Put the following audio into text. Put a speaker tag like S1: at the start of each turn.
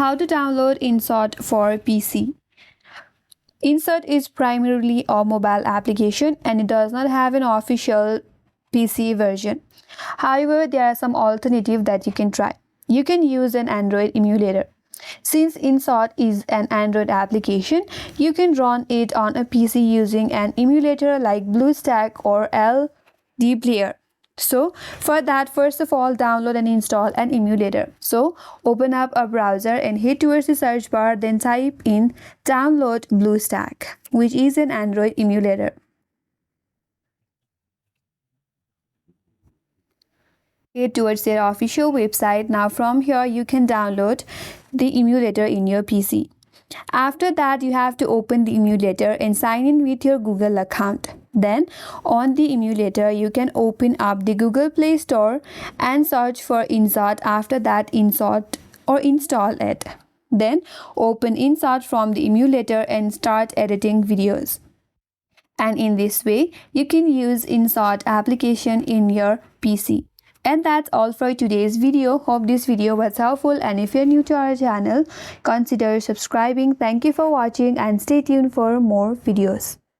S1: How to download InShot for PC. InShot is primarily a mobile application and it does not have an official PC version. However, there are some alternatives that you can try. You can use an Android emulator. Since InShot is an Android application, you can run it on a PC using an emulator like BlueStack or LD Player. So for that, first of all, download and install an emulator. So open up a browser and head towards the search bar, then type in download BlueStack, which is an Android emulator. Head towards their official website. Now from here you can download the emulator in your PC. After that, you have to open the emulator and sign in with your Google account. Then on the emulator you can open up the Google Play Store and search for InShot. After that, InShot or install it. Then open InShot from the emulator and start editing videos. And in this way you can use InShot application in your PC. And that's all for today's video. Hope this video was helpful, and if you're new to our channel, consider subscribing. Thank you for watching and stay tuned for more videos.